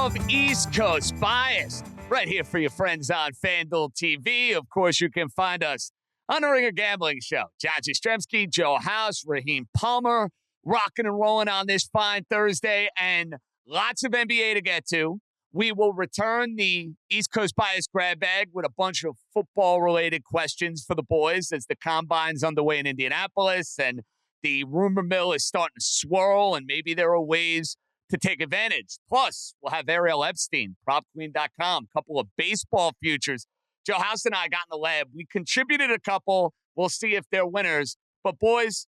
of East Coast Bias right here for your friends on FanDuel TV. Of course, you can find us on the Ringer Gambling Show. John Jastremski, Joe House, Raheem Palmer, rocking and rolling on this fine Thursday, and lots of NBA to get to. We will return the East Coast Bias grab bag with a bunch of football-related questions for the boys as the Combine's underway in Indianapolis, and the rumor mill is starting to swirl, and maybe there are ways to take advantage. Plus, we'll have Ariel Epstein, PropQueen.com, a couple of baseball futures. Joe House and I got in the lab. We contributed a couple. We'll see if they're winners. But, boys,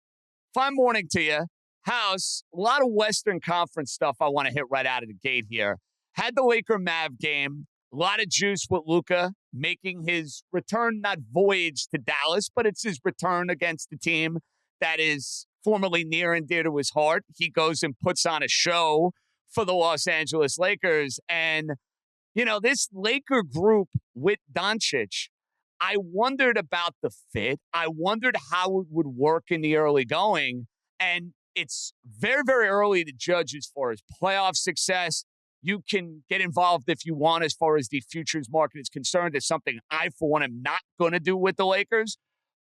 fine morning to you. House, a lot of Western Conference stuff I want to hit right out of the gate here. Had the Laker-Mav game. A lot of juice with Luka making his return, not voyage to Dallas, but it's his return against the team that is formerly near and dear to his heart. He goes and puts on a show for the Los Angeles Lakers. And, you know, this Laker group with Doncic, I wondered about the fit. I wondered how it would work in the early going. And it's very, very early to judge as far as playoff success. You can get involved if you want as far as the futures market is concerned. It's something I, for one, am not going to do with the Lakers.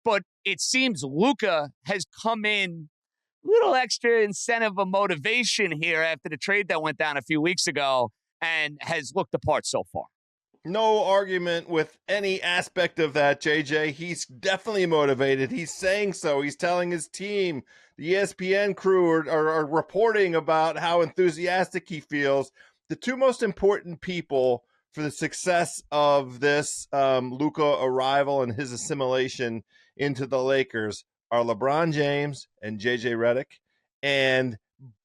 But it seems Luka has come in a little extra incentive of motivation here after the trade that went down a few weeks ago and has looked the part so far. No argument with any aspect of that, JJ. He's definitely motivated. He's saying so. He's telling his team, the ESPN crew are reporting about how enthusiastic he feels. The two most important people for the success of this Luka arrival and his assimilation into the Lakers are LeBron James and JJ Redick. And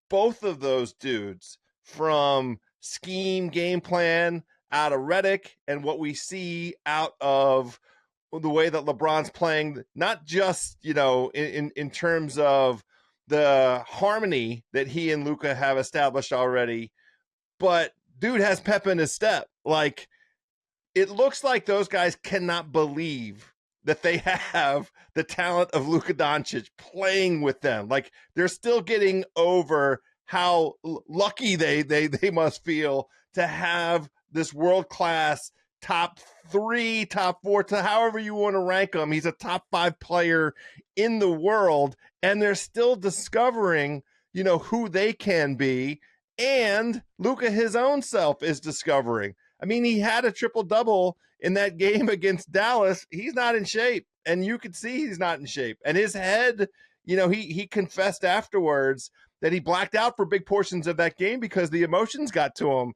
both of those dudes, from scheme, game plan, out of Redick, and what we see out of the way that LeBron's playing, not just, you know, in terms of the harmony that he and Luka have established already, but dude has pep in his step. Like, it looks like those guys cannot believe that they have the talent of Luka Doncic playing with them. Like, they're still getting over how lucky they must feel to have this world-class top 3, top 4, to however you want to rank him. He's a top 5 player in the world, and they're still discovering, you know, who they can be. And Luka, his own self, is discovering. I mean, he had a triple-double in that game against Dallas. He's not in shape, and you could see he's not in shape. And his head, you know, he confessed afterwards that he blacked out for big portions of that game because the emotions got to him.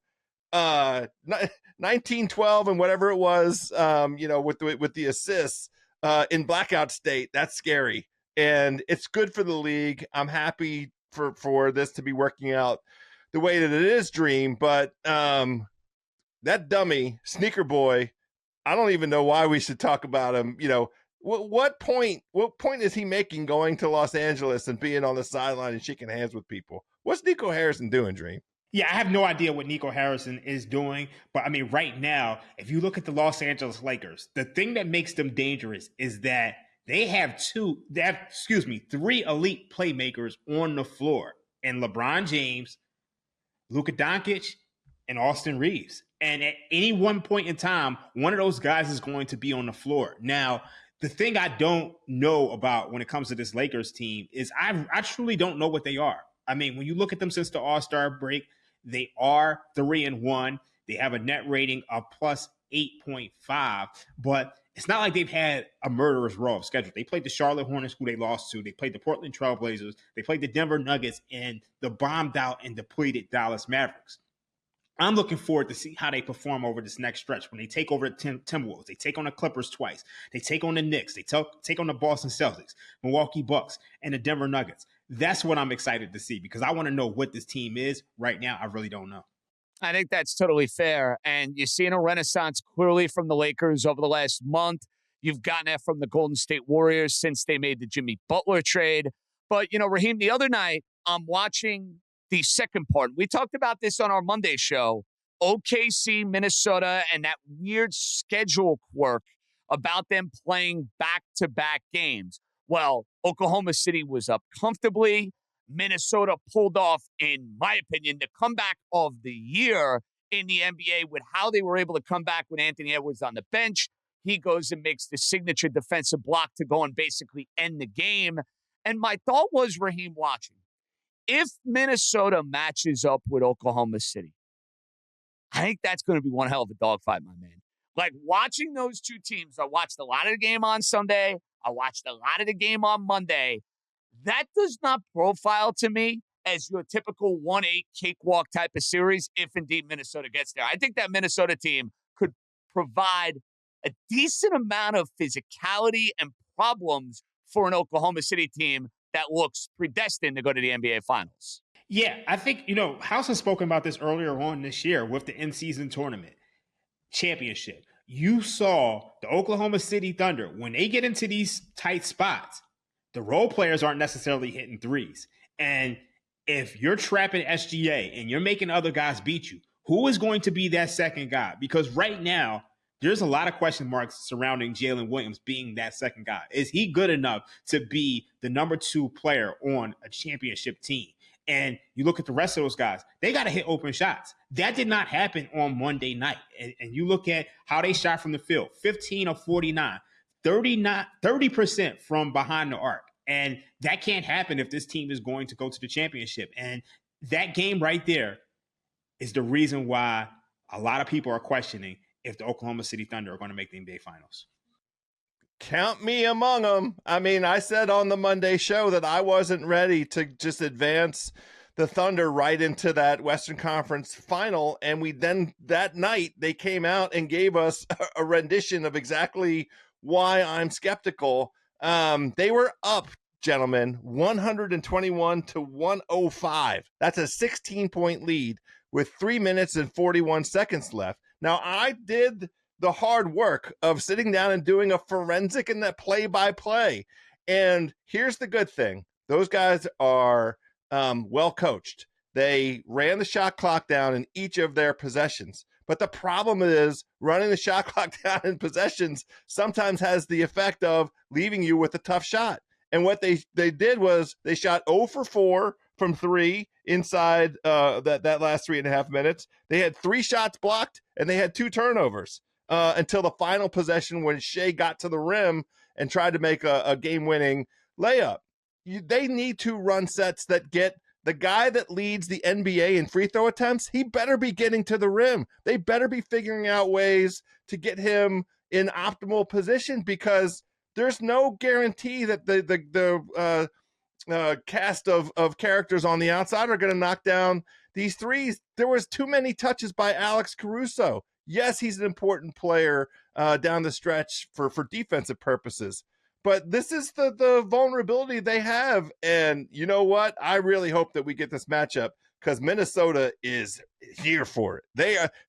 19-12 and whatever it was, you know, with the assists in blackout state. That's scary, and it's good for the league. I'm happy for this to be working out the way that it is, Dream. But that dummy Sneaker Boy, I don't even know why we should talk about him. You know, what point is he making going to Los Angeles and being on the sideline and shaking hands with people? What's Nico Harrison doing, Dream? Yeah, I have no idea what Nico Harrison is doing. But, I mean, right now, if you look at the Los Angeles Lakers, the thing that makes them dangerous is that they have three elite playmakers on the floor. And LeBron James, Luka Doncic, and Austin Reeves. And at any one point in time, one of those guys is going to be on the floor. Now, the thing I don't know about when it comes to this Lakers team is I truly don't know what they are. I mean, when you look at them since the All-Star break, they are 3-1. They have a net rating of plus 8.5, but it's not like they've had a murderer's row of schedule. They played the Charlotte Hornets, who they lost to. They played the Portland Trail Blazers. They played the Denver Nuggets and the bombed out and depleted Dallas Mavericks. I'm looking forward to see how they perform over this next stretch when they take over the Timberwolves. They take on the Clippers twice. They take on the Knicks. They take on the Boston Celtics, Milwaukee Bucks, and the Denver Nuggets. That's what I'm excited to see because I want to know what this team is. Right now, I really don't know. I think that's totally fair. And you're seeing a renaissance clearly from the Lakers over the last month. You've gotten that from the Golden State Warriors since they made the Jimmy Butler trade. But, you know, Raheem, the other night, I'm watching the second part. We talked about this on our Monday show. OKC, Minnesota, and that weird schedule quirk about them playing back-to-back games. Well, Oklahoma City was up comfortably. Minnesota pulled off, in my opinion, the comeback of the year in the NBA with how they were able to come back when Anthony Edwards on the bench. He goes and makes the signature defensive block to go and basically end the game. And my thought was, Raheem, watching, if Minnesota matches up with Oklahoma City, I think that's going to be one hell of a dogfight, my man. Like, watching those two teams, I watched a lot of the game on Sunday. I watched a lot of the game on Monday. That does not profile to me as your typical 1-8 cakewalk type of series if indeed Minnesota gets there. I think that Minnesota team could provide a decent amount of physicality and problems for an Oklahoma City team that looks predestined to go to the NBA Finals. Yeah, I think, House has spoken about this earlier on this year with the in-season tournament championship. You saw the Oklahoma City Thunder, when they get into these tight spots, the role players aren't necessarily hitting threes. And if you're trapping SGA and you're making other guys beat you, who is going to be that second guy? Because right now, there's a lot of question marks surrounding Jalen Williams being that second guy. Is he good enough to be the number 2 player on a championship team? And you look at the rest of those guys, they got to hit open shots. That did not happen on Monday night. And you look at how they shot from the field, 15 of 49, 30% from behind the arc. And that can't happen if this team is going to go to the championship. And that game right there is the reason why a lot of people are questioning if the Oklahoma City Thunder are going to make the NBA Finals. Count me among them. I mean, I said on the Monday show that I wasn't ready to just advance the Thunder right into that Western Conference final. And that night, they came out and gave us a rendition of exactly why I'm skeptical. They were up, gentlemen, 121 to 105. That's a 16-point lead with 3 minutes and 41 seconds left. Now, I did the hard work of sitting down and doing a forensic in that play-by-play. And here's the good thing. Those guys are well coached. They ran the shot clock down in each of their possessions. But the problem is running the shot clock down in possessions sometimes has the effect of leaving you with a tough shot. And what they did was they shot 0 for 4 from 3 inside that last 3.5 minutes. They had 3 shots blocked and they had 2 turnovers. Until the final possession when Shea got to the rim and tried to make a game-winning layup. They need to run sets that get the guy that leads the NBA in free throw attempts. He better be getting to the rim. They better be figuring out ways to get him in optimal position because there's no guarantee that the cast of characters on the outside are going to knock down these threes. There was too many touches by Alex Caruso. Yes, he's an important player down the stretch for defensive purposes. But this is the vulnerability they have. And you know what? I really hope that we get this matchup because Minnesota is here for it.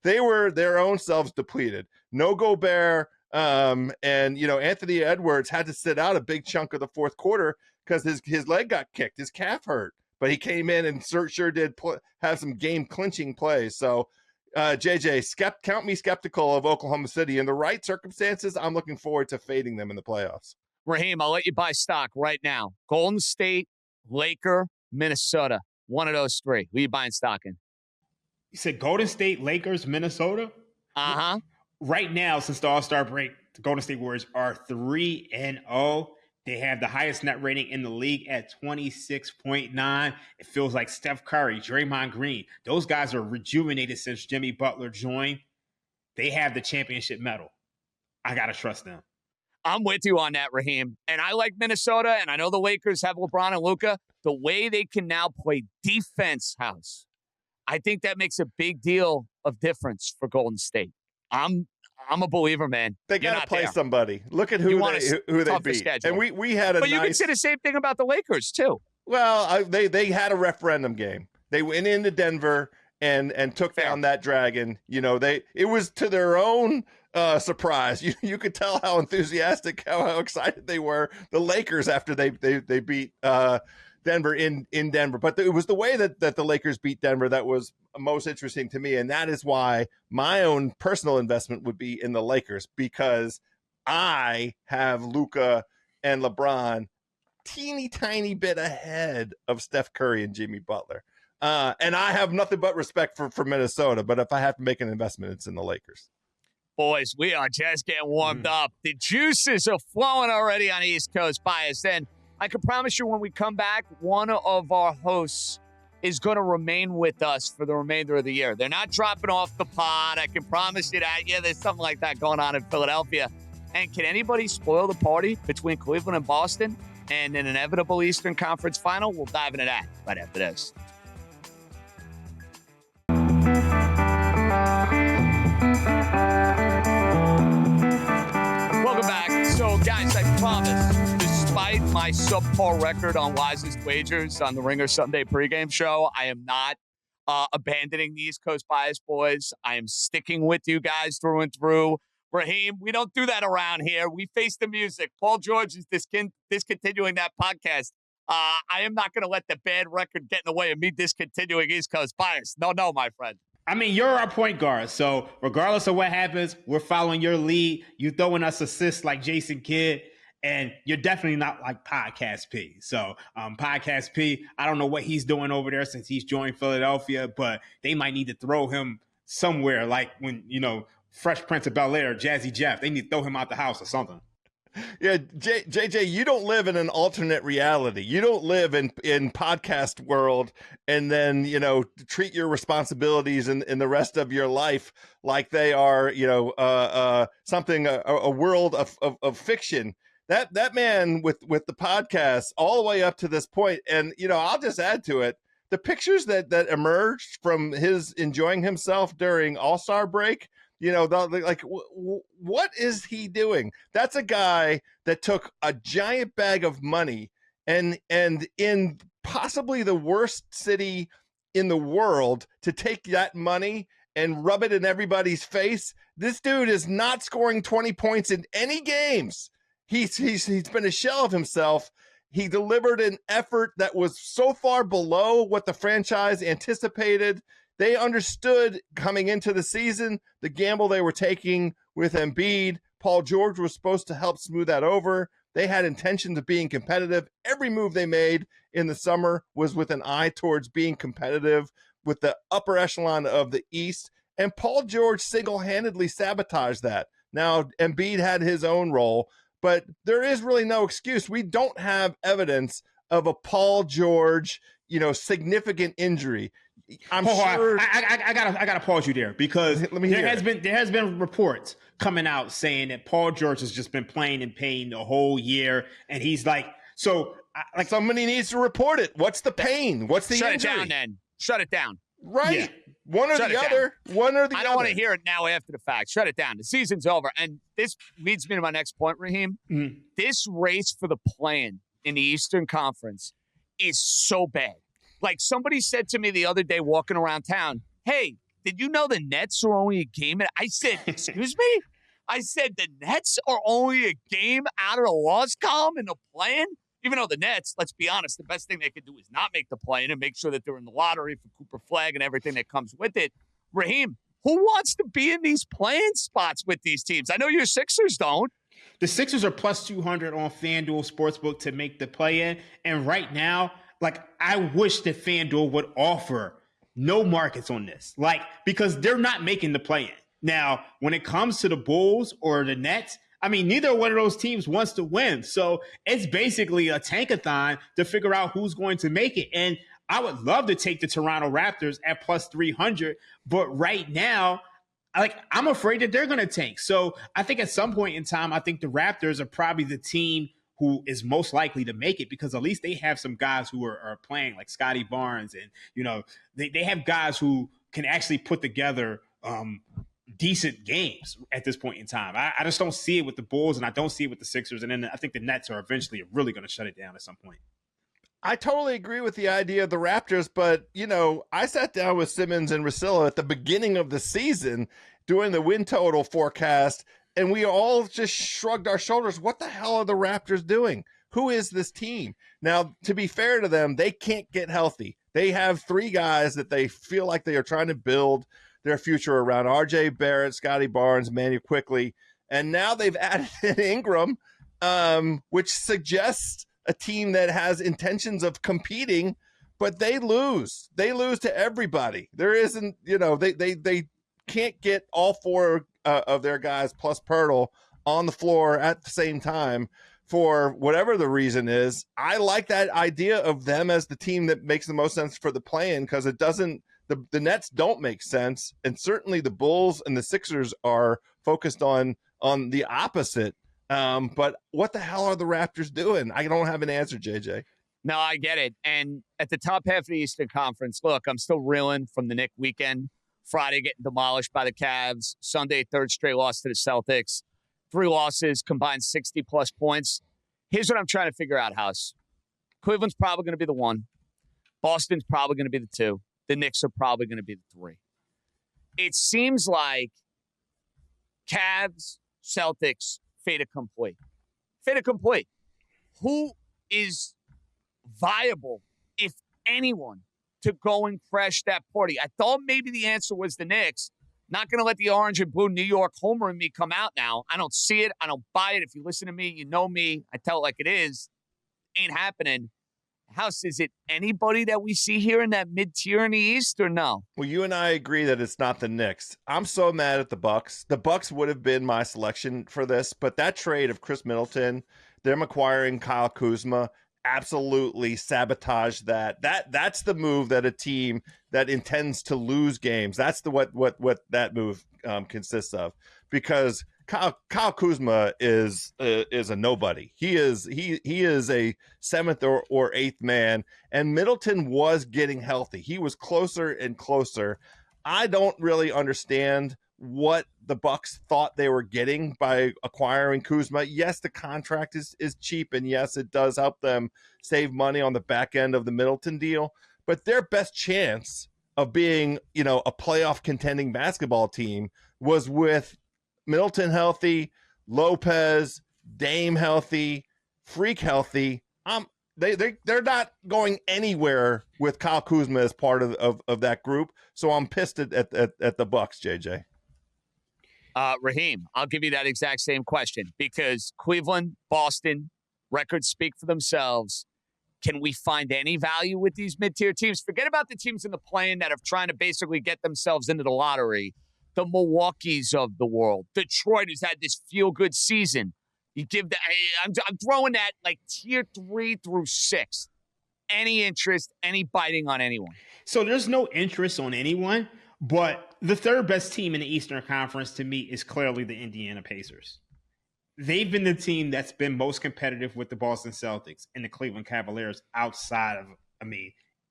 They were their own selves depleted. No Gobert. And, Anthony Edwards had to sit out a big chunk of the fourth quarter because his leg got kicked. His calf hurt. But he came in and sure did have some game-clinching plays. So, JJ, count me skeptical of Oklahoma City. In the right circumstances, I'm looking forward to fading them in the playoffs. Raheem, I'll let you buy stock right now. Golden State, Laker, Minnesota. One of those 3. Who are you buying stock in? You said Golden State, Lakers, Minnesota? Uh-huh. Right now, since the All-Star break, the Golden State Warriors are 3-0. They have the highest net rating in the league at 26.9. It feels like Steph Curry, Draymond Green, those guys are rejuvenated since Jimmy Butler joined. They have the championship medal. I got to trust them. I'm with you on that, Raheem. And I like Minnesota, and I know the Lakers have LeBron and Luka. The way they can now play defense, House, I think that makes a big deal of difference for Golden State. I'm a believer, man. They got to play somebody. Look at who they beat. Schedule. And we had But you can say the same thing about the Lakers, too. Well, they had a referendum game. They went into Denver and took down that dragon. It was to their own surprise. You could tell how enthusiastic, how excited they were, the Lakers, after they beat Denver in Denver. But it was the way that the Lakers beat Denver that was most interesting to me. And that is why my own personal investment would be in the Lakers, because I have Luka and LeBron teeny tiny bit ahead of Steph Curry and Jimmy Butler. And I have nothing but respect for Minnesota. But if I have to make an investment, it's in the Lakers. Boys, we are just getting warmed up. The juices are flowing already on East Coast Bias. And I can promise you when we come back, one of our hosts is going to remain with us for the remainder of the year. They're not dropping off the pod. I can promise you that. Yeah, there's something like that going on in Philadelphia. And can anybody spoil the party between Cleveland and Boston and an inevitable Eastern Conference final? We'll dive into that right after this. Welcome back. So, guys, I promise, despite my subpar record on wisest wagers on the Ringer Sunday pregame show, I am not abandoning the East Coast Bias, boys. I am sticking with you guys through and through. Raheem, we don't do that around here. We face the music. Paul George is discontinuing that podcast. I am not going to let the bad record get in the way of me discontinuing East Coast Bias. No, my friend. I mean, you're our point guard, so regardless of what happens, we're following your lead. You're throwing us assists like Jason Kidd, and you're definitely not like Podcast P. So Podcast P, I don't know what he's doing over there since he's joined Philadelphia, but they might need to throw him somewhere like when, Fresh Prince of Bel-Air, Jazzy Jeff. They need to throw him out the house or something. Yeah, JJ, you don't live in an alternate reality. You don't live in podcast world and then, treat your responsibilities in the rest of your life like they are, something, a world of fiction. That man with the podcast all the way up to this point, and, I'll just add to it, the pictures that emerged from his enjoying himself during All-Star break, what is he doing? That's a guy that took a giant bag of money and in possibly the worst city in the world to take that money and rub it in everybody's face. This dude is not scoring 20 points in any games. He's been a shell of himself. He delivered an effort that was so far below what the franchise anticipated. They understood coming into the season the gamble they were taking with Embiid. Paul George was supposed to help smooth that over. They had intentions of being competitive. Every move they made in the summer was with an eye towards being competitive with the upper echelon of the East. And Paul George single-handedly sabotaged that. Now, Embiid had his own role, but there is really no excuse. We don't have evidence of a Paul George, significant injury. I'm sure. I gotta pause you there because there has been reports coming out saying that Paul George has just been playing in pain the whole year, and he's like, somebody needs to report it. What's the pain? What's the injury? Shut it down, then. Shut it down. Right. Yeah. One or the other. I don't want to hear it now after the fact. Shut it down. The season's over, and this leads me to my next point, Raheem. Mm-hmm. This race for the play-in in the Eastern Conference is so bad. Like somebody said to me the other day walking around town, hey, did you know the Nets are only a game? And I said, excuse me? I said the Nets are only a game out of the loss column in the play-in? Even though the Nets, let's be honest, the best thing they could do is not make the play-in and make sure that they're in the lottery for Cooper Flag and everything that comes with it. Raheem, who wants to be in these play-in spots with these teams? I know your Sixers don't. The Sixers are plus 200 on FanDuel Sportsbook to make the play-in. And right now, I wish that FanDuel would offer no markets on this, because they're not making the play-in. Now, when it comes to the Bulls or the Nets, neither one of those teams wants to win. So it's basically a tankathon to figure out who's going to make it. And I would love to take the Toronto Raptors at plus 300, but right now, I'm afraid that they're going to tank. So I think at some point in time, I think the Raptors are probably the team who is most likely to make it because at least they have some guys who are playing like Scotty Barnes and, they have guys who can actually put together decent games at this point in time. I just don't see it with the Bulls and I don't see it with the Sixers. And then I think the Nets are eventually really going to shut it down at some point. I totally agree with the idea of the Raptors, but, I sat down with Simmons and Russillo at the beginning of the season doing the win total forecast, and we all just shrugged our shoulders. What the hell are the Raptors doing? Who is this team? Now, to be fair to them, they can't get healthy. They have three guys that they feel like they are trying to build their future around: R.J. Barrett, Scotty Barnes, Manu Quickly, and now they've added in Ingram, which suggests a team that has intentions of competing but they lose. They lose to everybody. There isn't, they can't get all four of their guys plus Pirtle on the floor at the same time for whatever the reason is. I like that idea of them as the team that makes the most sense for the play-in, because it doesn't, the Nets don't make sense, and certainly the Bulls and the Sixers are focused on the opposite. But what the hell are the Raptors doing? I don't have an answer, JJ. No, I get it. And at the top half of the Eastern Conference, look, I'm still reeling from the Knick weekend. Friday getting demolished by the Cavs. Sunday, third straight loss to the Celtics. 3 losses, combined 60-plus points. Here's what I'm trying to figure out, House. Cleveland's probably going to be the 1. Boston's probably going to be the 2. The Knicks are probably going to be the 3. It seems like Cavs, Celtics, fait accompli. Fait accompli. Who is viable, if anyone, to go and crash that party? I thought maybe the answer was the Knicks. Not going to let the orange and blue New York homer in me come out now. I don't see it. I don't buy it. If you listen to me, you know me. I tell it like it is. Ain't happening. House, is it anybody that we see here in that mid-tier in the East or no? Well, you and I agree that it's not the Knicks. I'm so mad at the Bucks. The Bucks would have been my selection for this, but that trade of Chris Middleton, them acquiring Kyle Kuzma, absolutely sabotage that. That's the move that a team that intends to lose games. That's the what that move consists of, because Kyle Kuzma is a nobody. He is a 7th or 8th man, and Middleton was getting healthy. He was closer and closer. I don't really understand what the Bucks thought they were getting by acquiring Kuzma. Yes, the contract is cheap, and yes, it does help them save money on the back end of the Middleton deal, but their best chance of being, a playoff contending basketball team was with Middleton healthy, Lopez, Dame healthy, Freak healthy. They're not going anywhere with Kyle Kuzma as part of that group, so I'm pissed at the Bucks, JJ. Raheem, I'll give you that exact same question, because Cleveland, Boston, records speak for themselves. Can we find any value with these mid-tier teams? Forget about the teams in the play-in that are trying to basically get themselves into the lottery. The Milwaukees of the world. Detroit has had this feel-good season. You give that. I'm throwing that like tier 3 through 6. Any interest, any biting on anyone? So there's no interest on anyone. But the third best team in the Eastern Conference to me is clearly the Indiana Pacers. They've been the team that's been most competitive with the Boston Celtics and the Cleveland Cavaliers outside of,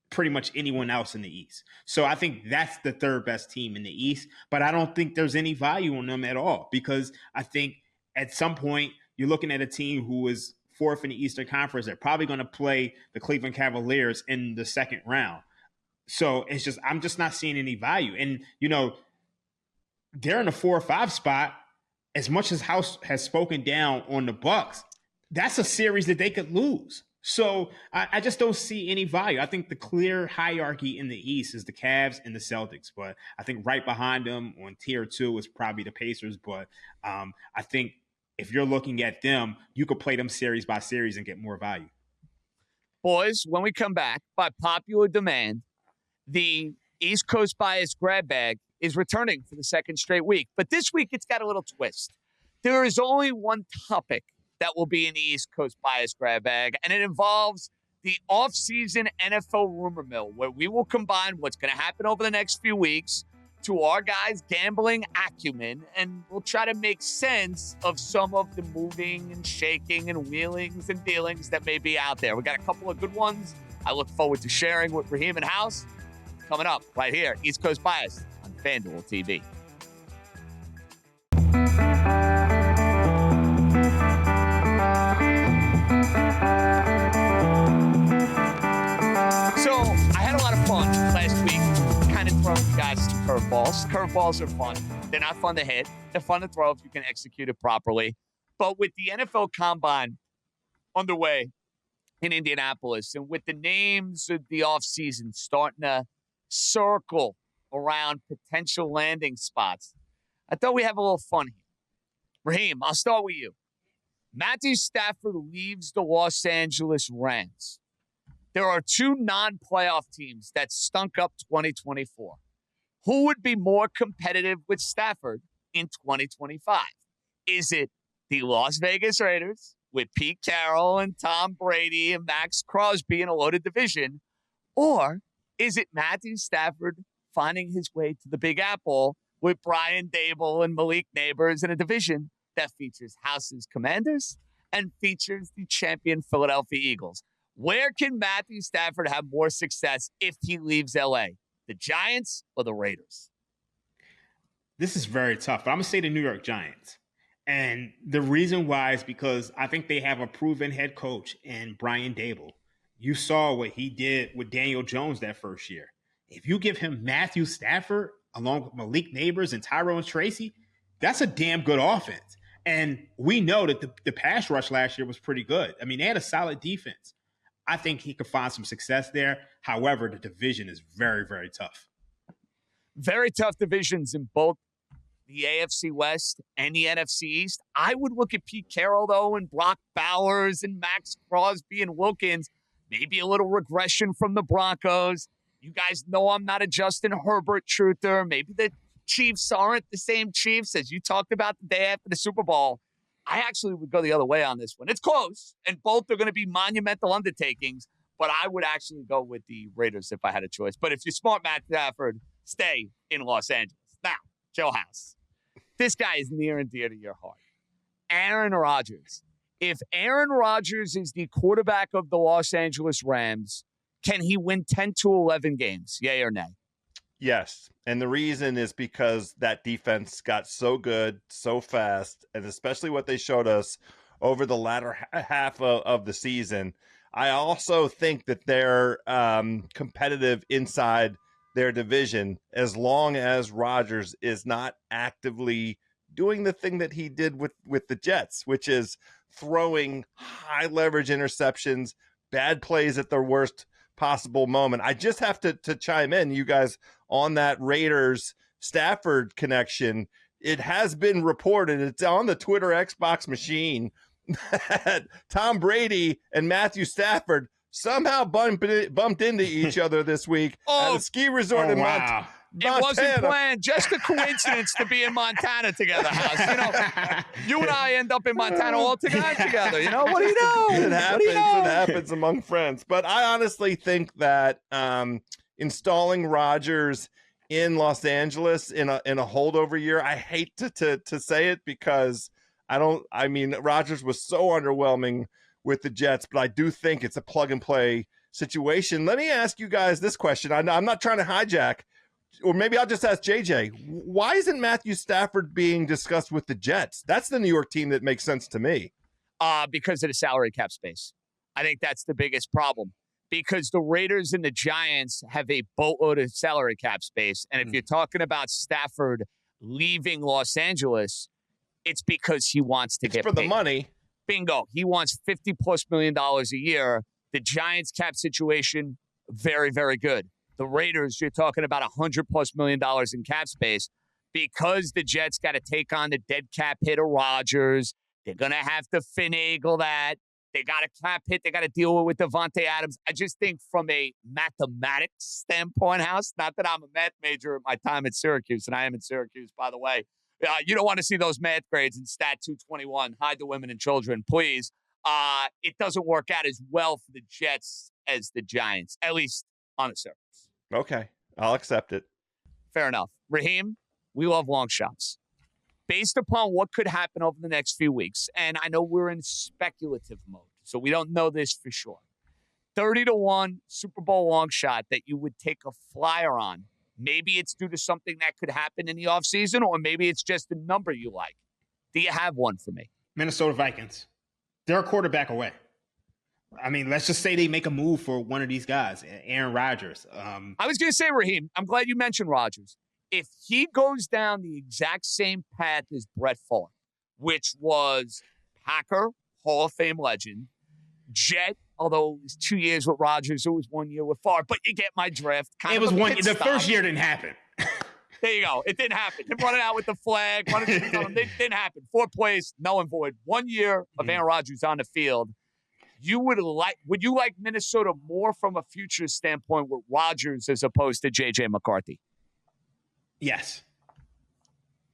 pretty much anyone else in the East. So I think that's the third best team in the East, but I don't think there's any value on them at all, because I think at some point you're looking at a team who is 4th in the Eastern Conference. They're probably going to play the Cleveland Cavaliers in the second round. So it's just, I'm just not seeing any value. And, they're in a 4 or 5 spot. As much as House has spoken down on the Bucks, that's a series that they could lose. So I just don't see any value. I think the clear hierarchy in the East is the Cavs and the Celtics. But I think right behind them on tier 2 is probably the Pacers. But I think if you're looking at them, you could play them series by series and get more value. Boys, when we come back, by popular demand, the East Coast Bias grab bag is returning for the second straight week. But this week, it's got a little twist. There is only one topic that will be in the East Coast Bias grab bag, and it involves the off-season NFL rumor mill, where we will combine what's going to happen over the next few weeks to our guys' gambling acumen, and we'll try to make sense of some of the moving and shaking and wheelings and dealings that may be out there. We got a couple of good ones I look forward to sharing with Raheem and House coming up right here, East Coast Bias on FanDuel TV. So I had a lot of fun last week, kind of throwing you guys some curveballs. Curveballs are fun. They're not fun to hit. They're fun to throw if you can execute it properly. But with the NFL Combine underway in Indianapolis, and with the names of the offseason starting to circle around potential landing spots, I thought we'd have a little fun here. Raheem, I'll start with you. Matthew Stafford leaves the Los Angeles Rams. There are two non-playoff teams that stunk up 2024. Who would be more competitive with Stafford in 2025? Is it the Las Vegas Raiders with Pete Carroll and Tom Brady and Max Crosby in a loaded division? Or is it Matthew Stafford finding his way to the Big Apple with Brian Dable and Malik Neighbors in a division that features House's Commanders and features the champion Philadelphia Eagles? Where can Matthew Stafford have more success if he leaves LA? The Giants or the Raiders? This is very tough, but I'm going to say the New York Giants. And the reason why is because I think they have a proven head coach in Brian Dable. You saw what he did with Daniel Jones that first year. If you give him Matthew Stafford along with Malik Neighbors and Tyrone Tracy, that's a damn good offense. And we know that the pass rush last year was pretty good. I mean, they had a solid defense. I think he could find some success there. However, the division is very, very tough. Very tough divisions in both the AFC West and the NFC East. I would look at Pete Carroll, though, and Brock Bowers and Max Crosby and Wilkins. Maybe a little regression from the Broncos. You guys know I'm not a Justin Herbert truther. Maybe the Chiefs aren't the same Chiefs as you talked about the day after the Super Bowl. I actually would go the other way on this one. It's close, and both are going to be monumental undertakings, but I would actually go with the Raiders if I had a choice. But if you're smart, Matt Stafford, stay in Los Angeles. Now, Joe House, this guy is near and dear to your heart. Aaron Rodgers. If Aaron Rodgers is the quarterback of the Los Angeles Rams, can he win 10 to 11 games? Yay or nay? Yes. And the reason is because that defense got so good, so fast, and especially what they showed us over the latter half of the season. I also think that they're competitive inside their division as long as Rodgers is not actively doing the thing that he did with the Jets, which is throwing high leverage interceptions, bad plays at the worst possible moment. I just have to chime in, you guys, on that Raiders Stafford connection. It has been reported, it's on the Twitter Xbox machine, that Tom Brady and Matthew Stafford somehow bumped into each other this week at a ski resort in Montana. It wasn't planned. Just a coincidence to be in Montana together, House. You know, you and I end up in Montana all together. You know, what do you know? It happens. It happens among friends. But I honestly think that installing Rodgers in Los Angeles in a holdover year, I hate to say it because Rodgers was so underwhelming with the Jets, but I do think it's a plug and play situation. Let me ask you guys this question. I'm not trying to hijack, or maybe I'll just ask JJ, why isn't Matthew Stafford being discussed with the Jets? That's the New York team that makes sense to me. Because of the salary cap space. I think that's the biggest problem. Because the Raiders and the Giants have a boatload of salary cap space. And if you're talking about Stafford leaving Los Angeles, it's because he wants to get paid. The money. Bingo. He wants $50+ million a year. The Giants cap situation, very, very good. The Raiders, you're talking about $100+ million in cap space because the Jets got to take on the dead cap hit of Rodgers. They're going to have to finagle that. They got a cap hit. They got to deal with Devontae Adams. I just think from a mathematics standpoint, House, not that I'm a math major at my time at Syracuse, and I am in Syracuse, by the way. You don't want to see those math grades in Stat 221. Hide the women and children, please. It doesn't work out as well for the Jets as the Giants, at least on the surface. Okay, I'll accept it. Fair enough. Raheem, we love long shots. Based upon what could happen over the next few weeks, and I know we're in speculative mode, so we don't know this for sure. 30-1 Super Bowl long shot that you would take a flyer on. Maybe it's due to something that could happen in the offseason, or maybe it's just a number you like. Do you have one for me? Minnesota Vikings. They're a quarterback away. I mean, let's just say they make a move for one of these guys, Aaron Rodgers. I was going to say, Raheem, I'm glad you mentioned Rodgers. If he goes down the exact same path as Brett Favre, which was Packer, Hall of Fame legend, Jet, although it was 2 years with Rodgers, it was 1 year with Favre, but you get my drift. It was one. The first year didn't happen. There you go. It didn't happen. Him running out with the flag, it didn't happen. 4 plays, null and void. 1 year of Aaron Rodgers on the field. would you like Minnesota more from a future standpoint with Rodgers as opposed to JJ McCarthy? Yes.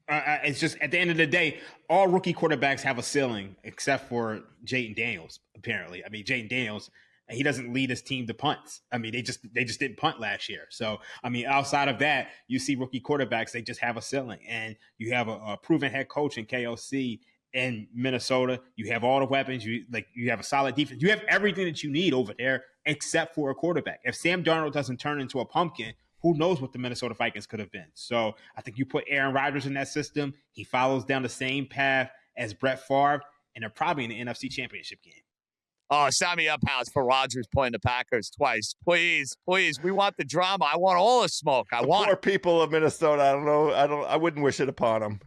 It's just at the end of the day, all rookie quarterbacks have a ceiling except for Jayden Daniels, apparently. I mean, Jayden Daniels, he doesn't lead his team to punts. I mean, they just didn't punt last year. So, I mean, outside of that, you see rookie quarterbacks, they just have a ceiling. And you have a proven head coach in KOC in Minnesota. You have all the weapons. You have a solid defense. You have everything that you need over there except for a quarterback. If Sam Darnold doesn't turn into a pumpkin, who knows what the Minnesota Vikings could have been. So I think you put Aaron Rodgers in that system. He follows down the same path as Brett Favre, and they're probably in the NFC Championship game. Oh, sign me up, House, for Rodgers playing the Packers twice. Please. We want the drama. I want all the smoke. Poor people of Minnesota. I wouldn't wish it upon them.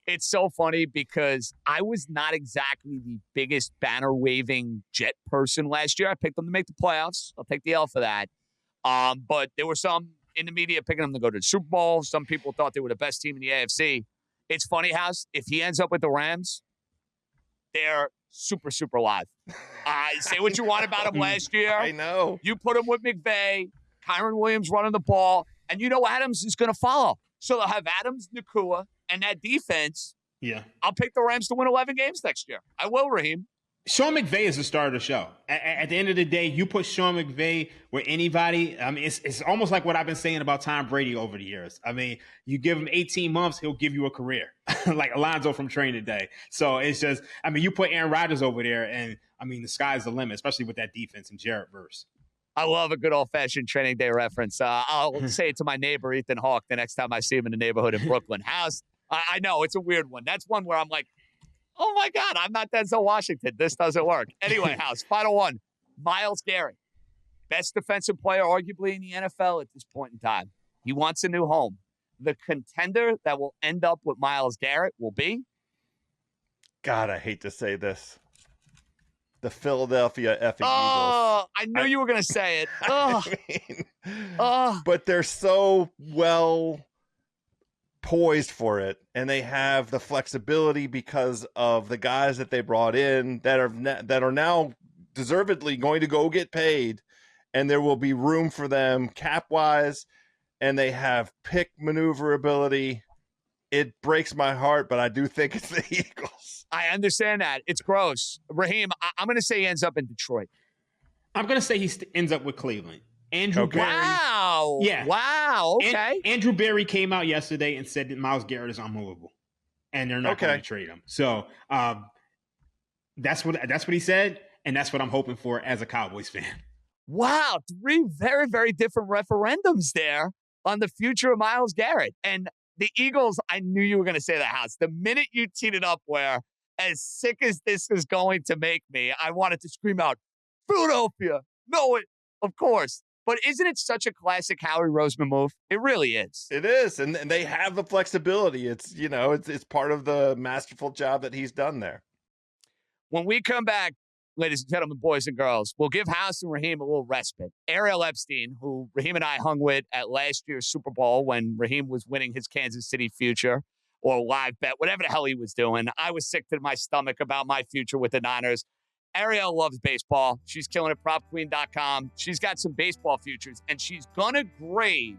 It's so funny because I was not exactly the biggest banner-waving Jet person last year. I picked them to make the playoffs. I'll take the L for that. But there were some in the media picking them to go to the Super Bowl. Some people thought they were the best team in the AFC. It's funny, House, if he ends up with the Rams, they're super, super live. Say what you want about him last year. I know. You put him with McVay, Kyron Williams running the ball, and you know Adams is going to follow. So they'll have Adams, Nakua, and that defense. Yeah. I'll pick the Rams to win 11 games next year. I will, Raheem. Sean McVay is the star of the show. At the end of the day, you put Sean McVay with anybody. I mean, it's almost like what I've been saying about Tom Brady over the years. I mean, you give him 18 months, he'll give you a career, like Alonzo from Training Day. So it's just, I mean, you put Aaron Rodgers over there, and I mean, the sky's the limit, especially with that defense and Jarrett Verse. I love a good old-fashioned Training Day reference. I'll say it to my neighbor, Ethan Hawke, the next time I see him in the neighborhood in Brooklyn. House, I know, it's a weird one. That's one where I'm like, oh, my God, I'm not Denzel Washington. This doesn't work. Anyway, House, final one. Myles Garrett, best defensive player arguably in the NFL at this point in time. He wants a new home. The contender that will end up with Myles Garrett will be? God, I hate to say this. The Philadelphia effing Eagles. Oh, I knew you were going to say it. Oh. But they're so well poised for it, and they have the flexibility because of the guys that they brought in that are now deservedly going to go get paid, and there will be room for them cap wise, and they have pick maneuverability. It breaks my heart, but I do think it's the Eagles. I understand that. It's gross. Raheem, I'm going to say he ends up in Detroit. I'm going to say he ends up with Cleveland. Andrew Berry. Wow. Yeah. Wow. Okay. Andrew Berry came out yesterday and said that Myles Garrett is unmovable, and they're not going to trade him. So that's what he said, and that's what I'm hoping for as a Cowboys fan. Wow. 3 very, very different referendums there on the future of Myles Garrett. And the Eagles, I knew you were going to say that, House. The minute you teed it up where, as sick as this is going to make me, I wanted to scream out, Philadelphia. No, of course. But isn't it such a classic Howie Roseman move? It really is. It is, and they have the flexibility. It's it's part of the masterful job that he's done there. When we come back, ladies and gentlemen, boys and girls, we'll give House and Raheem a little respite. Ariel Epstein, who Raheem and I hung with at last year's Super Bowl when Raheem was winning his Kansas City future or live bet, whatever the hell he was doing. I was sick to my stomach about my future with the Niners. Ariel loves baseball. She's killing it, propqueen.com. She's got some baseball futures, and she's going to grade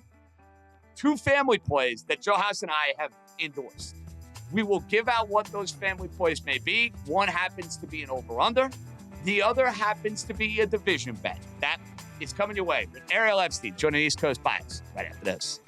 2 family plays that Joe House and I have endorsed. We will give out what those family plays may be. One happens to be an over-under. The other happens to be a division bet. That is coming your way with Ariel Epstein joining East Coast Bias right after this.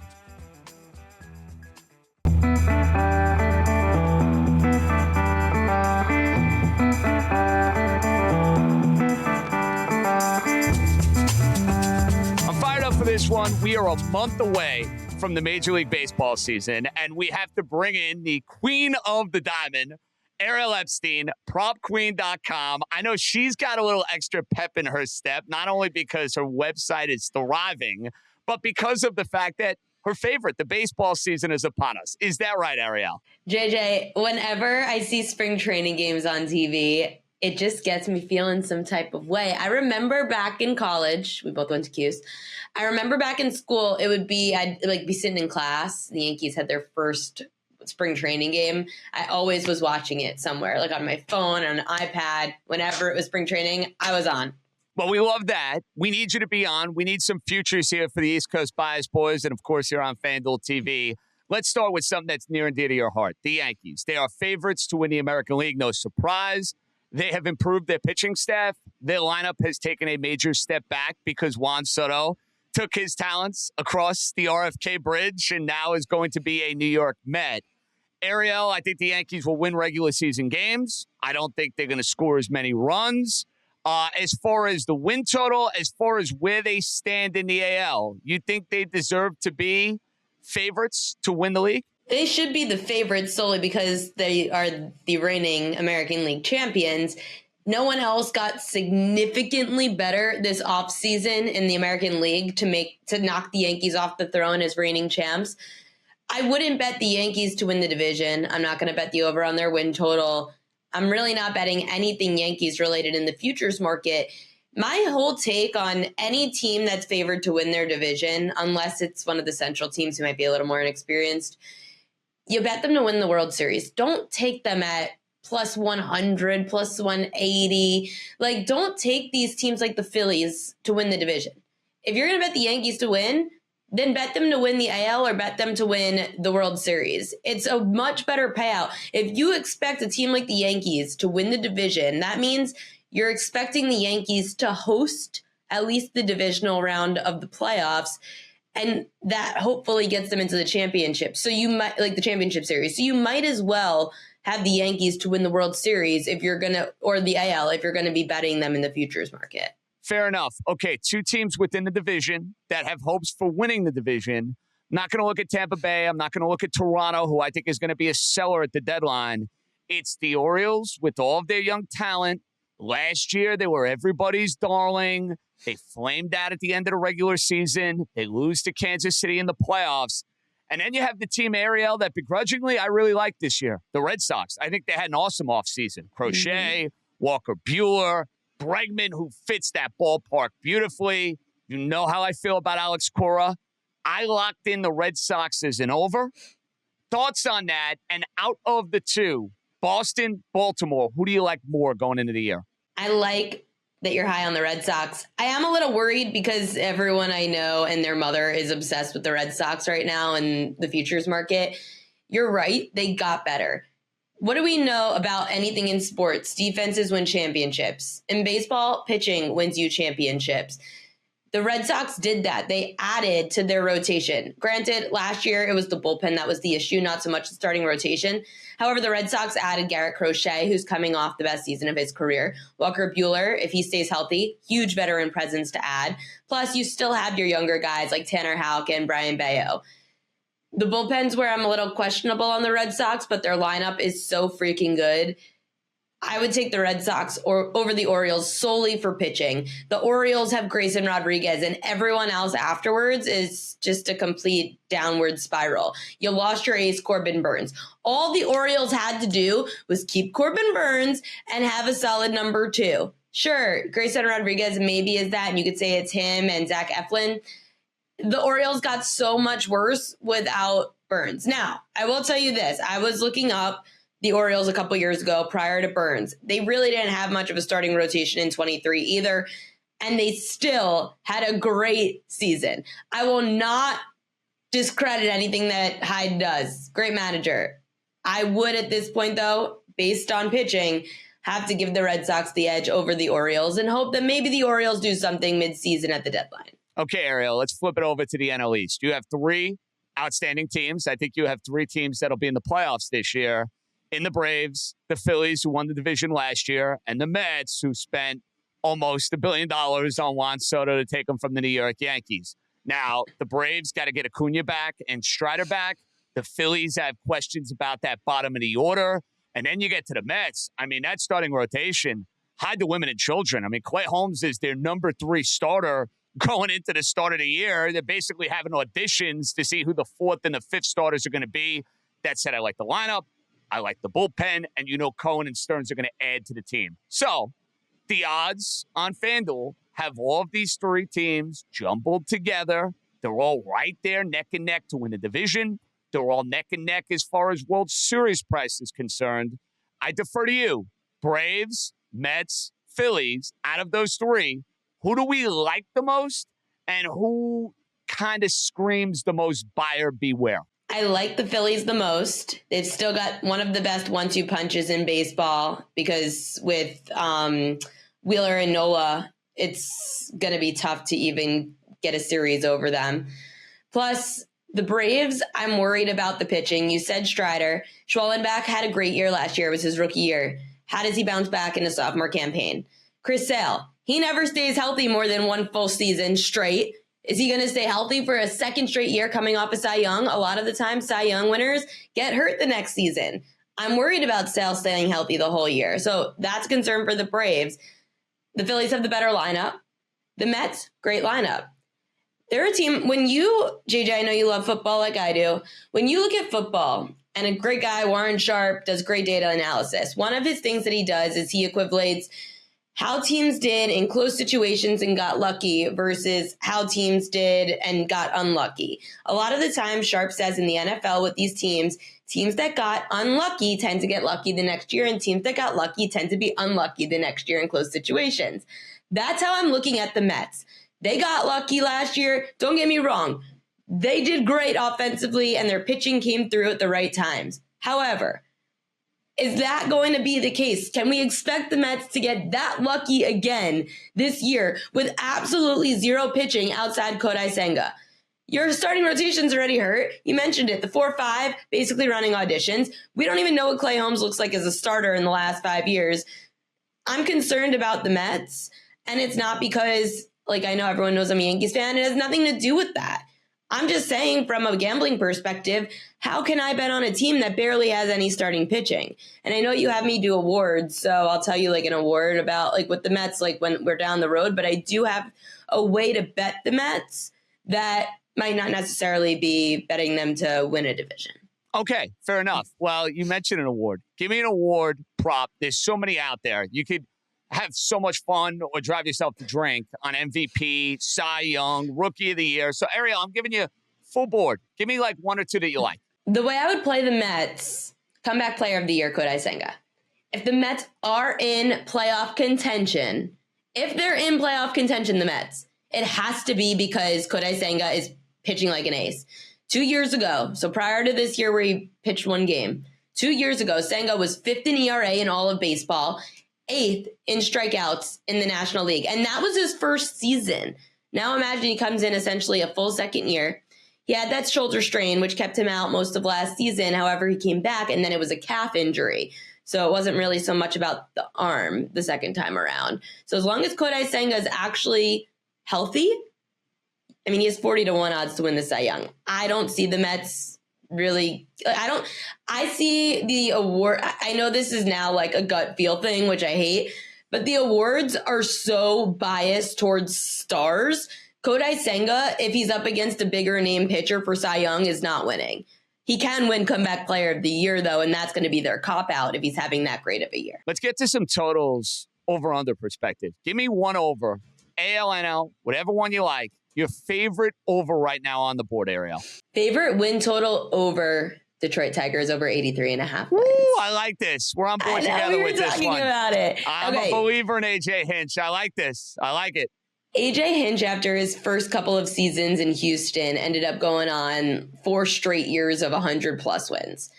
For this one, we are a month away from the Major League Baseball season, and we have to bring in the queen of the diamond, Ariel Epstein, propqueen.com. I know she's got a little extra pep in her step, not only because her website is thriving, but because of the fact that her favorite, the baseball season, is upon us. Is that right, Ariel? JJ, whenever I see spring training games on TV, it just gets me feeling some type of way. I remember back in college, we both went to Q's. I remember back in school, I'd be sitting in class. The Yankees had their first spring training game, I always was watching it somewhere, like on my phone, on an iPad. Whenever it was spring training, I was on. Well, we love that. We need you to be on. We need some futures here for the East Coast Bias Boys, and of course, you're on FanDuel TV. Let's start with something that's near and dear to your heart. The Yankees. They are favorites to win the American League. No surprise. They have improved their pitching staff. Their lineup has taken a major step back because Juan Soto took his talents across the RFK Bridge and now is going to be a New York Met. Ariel, I think the Yankees will win regular season games. I don't think they're going to score as many runs. As far as the win total, as far as where they stand in the AL, you think they deserve to be favorites to win the league? They should be the favorites solely because they are the reigning American League champions. No one else got significantly better this offseason in the American League to knock the Yankees off the throne as reigning champs. I wouldn't bet the Yankees to win the division. I'm not going to bet the over on their win total. I'm really not betting anything Yankees related in the futures market. My whole take on any team that's favored to win their division, unless it's one of the central teams who might be a little more inexperienced, you bet them to win the World Series. Don't take them at plus 100, plus 180. Like, don't take these teams like the Phillies to win the division. If you're going to bet the Yankees to win, then bet them to win the AL or bet them to win the World Series. It's a much better payout. If you expect a team like the Yankees to win the division, that means you're expecting the Yankees to host at least the divisional round of the playoffs. And that hopefully gets them into the championship. So you might like the championship series. So you might as well have the Yankees to win the World Series if you're going to, or the AL, if you're going to be betting them in the futures market. Fair enough. Okay, two teams within the division that have hopes for winning the division. I'm not going to look at Tampa Bay. I'm not going to look at Toronto, who I think is going to be a seller at the deadline. It's the Orioles with all of their young talent. Last year, they were everybody's darling. They flamed out at the end of the regular season. They lose to Kansas City in the playoffs. And then you have the team, Ariel, that begrudgingly I really like this year, the Red Sox. I think they had an awesome offseason. Crochet, Walker Buehler, Bregman, who fits that ballpark beautifully. You know how I feel about Alex Cora. I locked in the Red Sox as an over. Thoughts on that? And out of the two, Boston, Baltimore, who do you like more going into the year? I like that you're high on the Red Sox. I am a little worried because everyone I know and their mother is obsessed with the Red Sox right now in the futures market. You're right. They got better. What do we know about anything in sports? Defenses win championships. In baseball, pitching wins you championships. The Red Sox did that. They added to their rotation. Granted, last year it was the bullpen that was the issue, not so much the starting rotation. However, the Red Sox added Garrett Crochet, who's coming off the best season of his career. Walker Buehler, if he stays healthy, huge veteran presence to add. Plus, you still have your younger guys like Tanner Houck and Brian Bayo. The bullpen's where I'm a little questionable on the Red Sox, but their lineup is so freaking good. I would take the Red Sox over the Orioles solely for pitching. The Orioles have Grayson Rodriguez, and everyone else afterwards is just a complete downward spiral. You lost your ace, Corbin Burns. All the Orioles had to do was keep Corbin Burns and have a solid number two. Sure, Grayson Rodriguez maybe is that, and you could say it's him and Zach Eflin. The Orioles got so much worse without Burns. Now, I will tell you this. I was looking up the Orioles a couple years ago prior to Burns. They really didn't have much of a starting rotation in 23 either, and they still had a great season. I will not discredit anything that Hyde does. Great manager. I would at this point, though, based on pitching, have to give the Red Sox the edge over the Orioles and hope that maybe the Orioles do something midseason at the deadline. Okay, Ariel, let's flip it over to the NL East. You have three outstanding teams. I think you have three teams that'll be in the playoffs this year. In the Braves, the Phillies, who won the division last year, and the Mets, who spent almost $1 billion on Juan Soto to take them from the New York Yankees. Now, the Braves got to get Acuna back and Strider back. The Phillies have questions about that bottom of the order. And then you get to the Mets. I mean, that starting rotation, hide the women and children. I mean, Clay Holmes is their number 3 starter going into the start of the year. They're basically having auditions to see who the 4th and the 5th starters are going to be. That said, I like the lineup. I like the bullpen, and you know Cohen and Stearns are going to add to the team. So the odds on FanDuel have all of these three teams jumbled together. They're all right there, neck and neck to win the division. They're all neck and neck as far as World Series price is concerned. I defer to you. Braves, Mets, Phillies, out of those three, who do we like the most and who kind of screams the most buyer beware? I like the Phillies the most. They've still got one of the best 1-2 punches in baseball because with Wheeler and Nola, it's going to be tough to even get a series over them. Plus, the Braves, I'm worried about the pitching. You said Strider. Schwellenbach had a great year last year. It was his rookie year. How does he bounce back in a sophomore campaign? Chris Sale, he never stays healthy more than one full season straight. Is he going to stay healthy for a second straight year coming off of Cy Young? A lot of the time, Cy Young winners get hurt the next season. I'm worried about Sale staying healthy the whole year. So that's a concern for the Braves. The Phillies have the better lineup. The Mets, great lineup. They're a team, when you, JJ, I know you love football like I do. When you look at football, and a great guy, Warren Sharp, does great data analysis. One of his things that he does is he equates how teams did in close situations and got lucky versus how teams did and got unlucky. A lot of the time, Sharp says in the NFL with these teams that got unlucky tend to get lucky the next year, and teams that got lucky tend to be unlucky the next year in close situations. That's how I'm looking at the Mets. They got lucky last year. Don't get me wrong. They did great offensively, and their pitching came through at the right times. However, is that going to be the case? Can we expect the Mets to get that lucky again this year with absolutely zero pitching outside Kodai Senga? Your starting rotation's already hurt. You mentioned it, the 4-5, basically running auditions. We don't even know what Clay Holmes looks like as a starter in the last 5 years. I'm concerned about the Mets, and it's not because, like, I know everyone knows I'm a Yankees fan. It has nothing to do with that. I'm just saying from a gambling perspective, how can I bet on a team that barely has any starting pitching? And I know you have me do awards, so I'll tell you like an award about like with the Mets, like when we're down the road, but I do have a way to bet the Mets that might not necessarily be betting them to win a division. Okay, fair enough. Well, you mentioned an award. Give me an award prop. There's so many out there. You could have so much fun or drive yourself to drink on MVP, Cy Young, Rookie of the Year. So, Ariel, I'm giving you full board. Give me like one or two that you like. The way I would play the Mets, comeback player of the year, Kodai Senga. If the Mets are in playoff contention, the Mets, it has to be because Kodai Senga is pitching like an ace. 2 years ago, so prior to this year where he pitched one game, 2 years ago, Senga was 5th in ERA in all of baseball, 8th in strikeouts in the National League. And that was his first season. Now imagine he comes in essentially a full second year. He had that shoulder strain, which kept him out most of last season. However, he came back, and then it was a calf injury. So it wasn't really so much about the arm the second time around. So as long as Kodai Senga is actually healthy, I mean, he has 40-1 odds to win the Cy Young. I don't see the Mets really, I see the award. I know this is now like a gut feel thing, which I hate, but the awards are so biased towards stars. Kodai Senga, if he's up against a bigger name pitcher for Cy Young, is not winning. He can win comeback player of the year, though, and that's going to be their cop-out if he's having that great of a year. Let's get to some totals over-under perspective. Give me one over, ALNL, whatever one you like. Your favorite over right now on the board, Ariel. Favorite win total over Detroit Tigers over 83.5 wins. Ooh, I like this. We're on board together with this one. Talking about it. I'm a believer in AJ Hinch. I like this. I like it. AJ Hinch, after his first couple of seasons in Houston, ended up going on 4 straight years of 100-plus wins.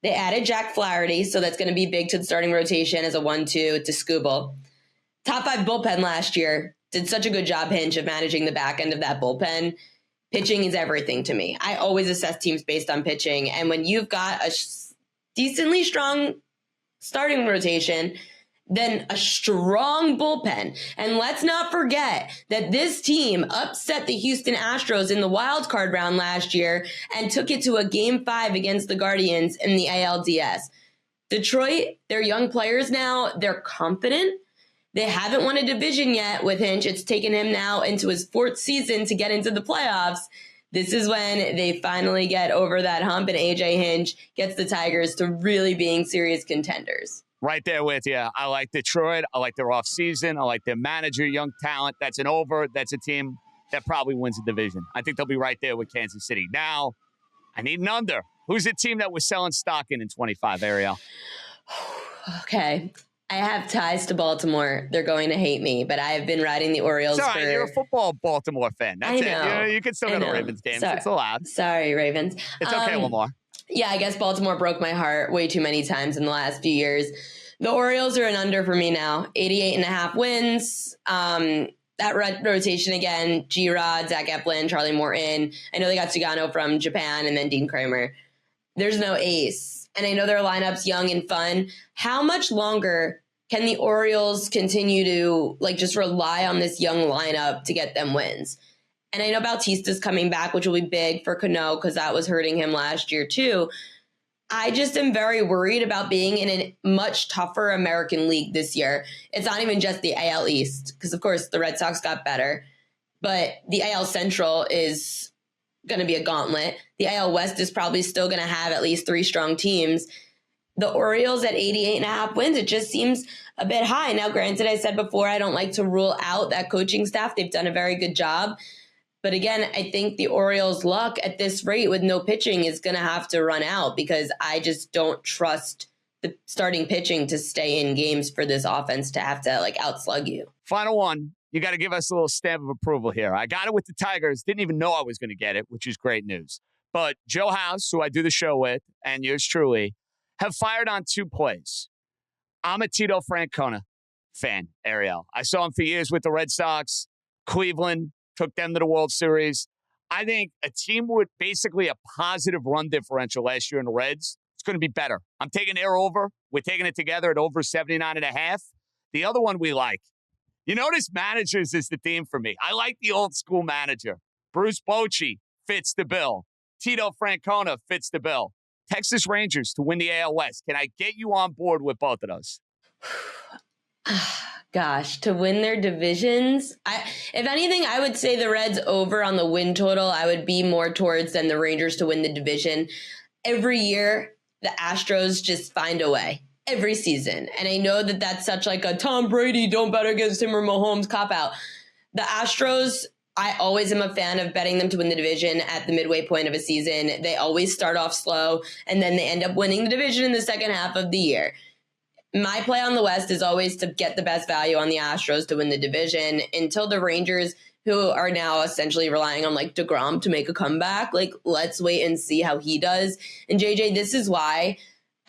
They added Jack Flaherty, so that's going to be big to the starting rotation as a 1-2 to Skubal. Top 5 bullpen last year. Did such a good job, Hinch, of managing the back end of that bullpen. Pitching is everything to me. I always assess teams based on pitching. And when you've got a decently strong starting rotation, then a strong bullpen. And let's not forget that this team upset the Houston Astros in the wild card round last year and took it to a Game 5 against the Guardians in the ALDS. Detroit, they're young players now. They're confident. They haven't won a division yet with Hinch. It's taken him now into his 4th season to get into the playoffs. This is when they finally get over that hump, and AJ Hinch gets the Tigers to really being serious contenders. Right there with you. I like Detroit. I like their offseason. I like their manager, young talent. That's an over. That's a team that probably wins a division. I think they'll be right there with Kansas City. Now, I need an under. Who's the team that was selling stock in 25, Ariel? Okay. I have ties to Baltimore. They're going to hate me, but I have been riding the Orioles It's all right. for... You're a football Baltimore fan. That's I know. it. You can still go to Ravens games. It's allowed. Sorry, Ravens. It's okay, Lamar. Yeah, I guess Baltimore broke my heart way too many times in the last few years. The Orioles are an under for me now. 88.5 wins. That rotation again, G-Rod, Zach Eflin, Charlie Morton. I know they got Sugano from Japan and then Dean Kramer. There's no ace. And I know their lineup's young and fun. How much longer can the Orioles continue to just rely on this young lineup to get them wins? And I know Bautista's coming back, which will be big for Cano because that was hurting him last year too. I just am very worried about being in a much tougher American League this year. It's not even just the AL East because, of course, the Red Sox got better. But the AL Central is going to be a gauntlet. The AL West is probably still going to have at least 3 strong teams. The Orioles at 88.5 wins, it just seems a bit high. Now, granted, I said before, I don't like to rule out that coaching staff. They've done a very good job. But again, I think the Orioles' luck at this rate with no pitching is going to have to run out because I just don't trust the starting pitching to stay in games for this offense to have to outslug you. Final one. You got to give us a little stamp of approval here. I got it with the Tigers. Didn't even know I was going to get it, which is great news. But Joe House, who I do the show with, and yours truly, have fired on 2 plays. I'm a Tito Francona fan, Ariel. I saw him for years with the Red Sox. Cleveland took them to the World Series. I think a team with basically a positive run differential last year in the Reds, it's going to be better. I'm taking their over. We're taking it together at over 79.5. The other one we like. You notice managers is the theme for me. I like the old school manager. Bruce Bochy fits the bill. Tito Francona fits the bill. Texas Rangers to win the AL West. Can I get you on board with both of those? Gosh, to win their divisions? If anything, I would say the Reds over on the win total. I would be more towards than the Rangers to win the division. Every year, the Astros just find a way. Every season. And I know that that's such a Tom Brady, don't bet against him or Mahomes cop-out. The Astros, I always am a fan of betting them to win the division at the midway point of a season. They always start off slow, and then they end up winning the division in the second half of the year. My play on the West is always to get the best value on the Astros to win the division until the Rangers, who are now essentially relying on DeGrom to make a comeback. Let's wait and see how he does. And JJ, this is why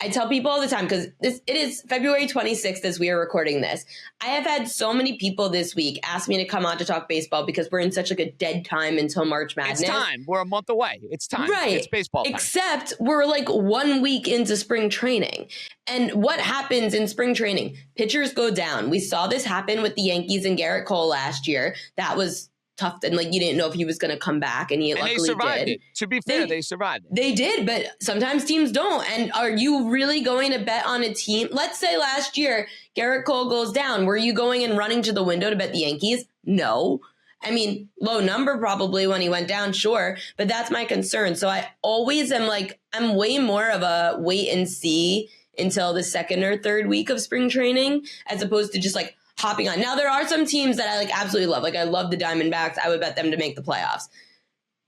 I tell people all the time, because it is February 26th as we are recording this. I have had so many people this week ask me to come on to talk baseball because we're in such a dead time until March Madness. It's time. We're a month away. It's time. Right. It's baseball time. Except we're 1 week into spring training. And what happens in spring training? Pitchers go down. We saw this happen with the Yankees and Garrett Cole last year. That was tough, and you didn't know if he was going to come back, and luckily they survived did. it. To be fair, they survived it. They did, but sometimes teams don't. And are you really going to bet on a team? Let's say last year Garrett Cole goes down. Were you going and running to the window to bet the Yankees? No. I mean, low number probably when he went down, sure, but that's my concern. So I always am I'm way more of a wait and see until the second or third week of spring training, as opposed to just hopping on. Now, there are some teams that I absolutely love. I love the Diamondbacks. I would bet them to make the playoffs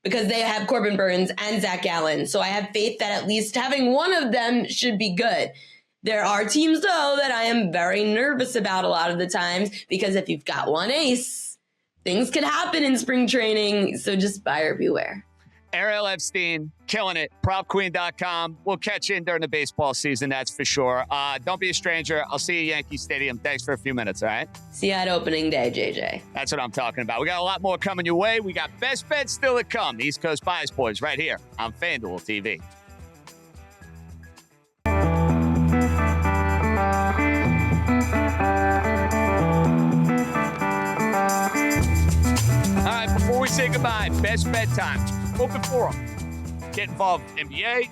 because they have Corbin Burns and Zach Gallen. So I have faith that at least having one of them should be good. There are teams, though, that I am very nervous about a lot of the times because if you've got one ace, things could happen in spring training. So just buyer beware. Ariel Epstein, killing it. PropQueen.com. We'll catch you in during the baseball season, that's for sure. Don't be a stranger. I'll see you at Yankee Stadium. Thanks for a few minutes, all right? See you at opening day, JJ. That's what I'm talking about. We got a lot more coming your way. We got best bets still to come. The East Coast Bias Boys right here on FanDuel TV. All right, before we say goodbye, best bet time. Open forum. Get involved in NBA,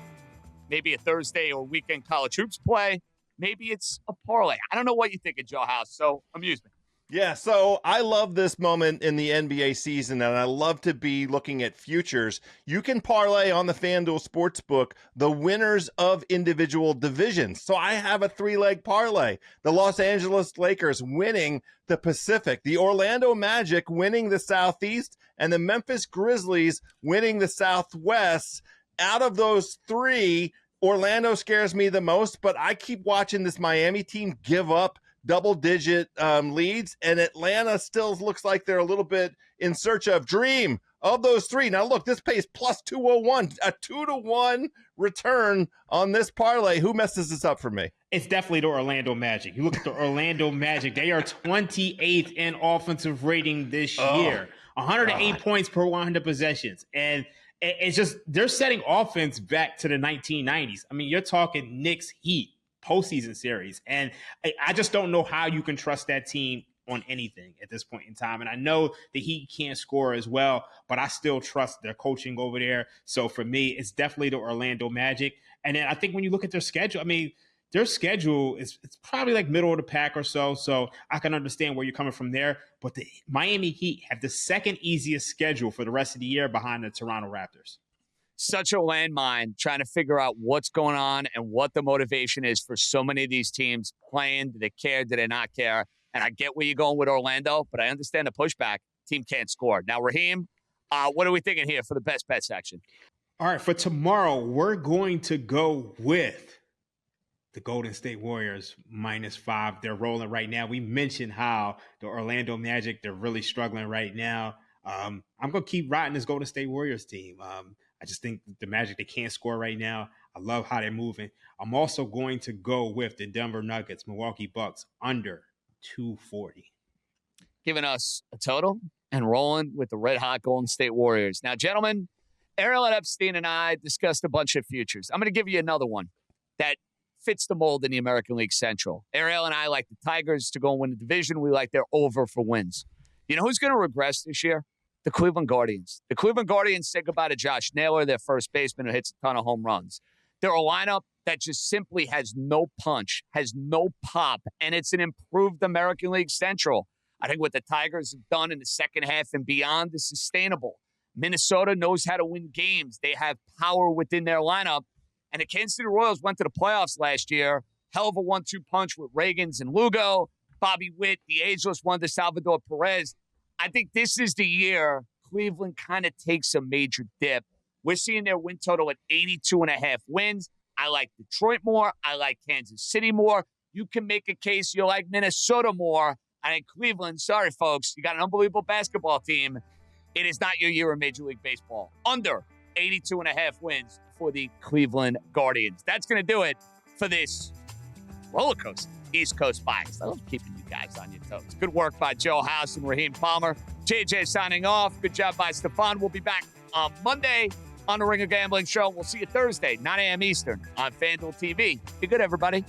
maybe a Thursday or weekend college hoops play. Maybe it's a parlay. I don't know what you think of Joe House, so amuse me. Yeah, so I love this moment in the NBA season, and I love to be looking at futures. You can parlay on the FanDuel Sportsbook the winners of individual divisions. So I have a 3-leg parlay. The Los Angeles Lakers winning the Pacific, the Orlando Magic winning the Southeast, and the Memphis Grizzlies winning the Southwest. out of those three, Orlando scares me the most, but I keep watching this Miami team give up double-digit leads, and Atlanta still looks like they're a little bit in search of dream of those three. Now, look, this pays plus 201, a 2-to-1 return on this parlay. Who messes this up for me? It's definitely the Orlando Magic. You look at the Orlando Magic, they are 28th in offensive rating this year, 108 points per 100 possessions. And it's just, they're setting offense back to the 1990s. I mean, you're talking Knicks Heat postseason series. And I just don't know how you can trust that team on anything at this point in time. And I know the Heat can't score as well, but I still trust their coaching over there. So for me, it's definitely the Orlando Magic. And then I think when you look at their schedule, I mean, their schedule is it's probably like middle of the pack or so. So I can understand where you're coming from there. But the Miami Heat have the second easiest schedule for the rest of the year behind the Toronto Raptors. Such a landmine trying to figure out what's going on and what the motivation is for so many of these teams playing. Do they care? Do they not care? And I get where you're going with Orlando, but I understand the pushback. Team can't score. Now, Raheem, what are we thinking here for the best bet section? All right, for tomorrow, we're going to go with the Golden State Warriors -5. They're rolling right now. We mentioned how the Orlando Magic, they're really struggling right now. I'm going to keep riding this Golden State Warriors team. I just think the Magic, they can't score right now. I love how they're moving. I'm also going to go with the Denver Nuggets, Milwaukee Bucks, under 240. Giving us a total and rolling with the red-hot Golden State Warriors. Now, gentlemen, Ariel Epstein and I discussed a bunch of futures. I'm going to give you another one that fits the mold in the American League Central. Ariel and I like the Tigers to go and win the division. We like their over for wins. You know who's going to regress this year? The Cleveland Guardians. The Cleveland Guardians say goodbye to Josh Naylor, their first baseman who hits a ton of home runs. They're a lineup that just simply has no punch, has no pop, and it's an improved American League Central. I think what the Tigers have done in the second half and beyond is sustainable. Minnesota knows how to win games. They have power within their lineup. And the Kansas City Royals went to the playoffs last year. Hell of a 1-2 punch with Reagans and Lugo. Bobby Witt, the ageless one to Salvador Perez. I think this is the year Cleveland kind of takes a major dip. We're seeing their win total at 82.5 wins. I like Detroit more. I like Kansas City more. You can make a case you like Minnesota more. I think Cleveland, sorry, folks, you got an unbelievable basketball team. It is not your year in Major League Baseball. Under 82.5 wins for the Cleveland Guardians. That's going to do it for this roller coaster East Coast bias. I love keeping you guys on your toes. Good work by Joe House and Raheem Palmer. JJ signing off. Good job by Stefan. We'll be back on Monday on the Ringer Gambling Show. We'll see you Thursday, 9 a.m. Eastern on FanDuel TV. Be good, everybody.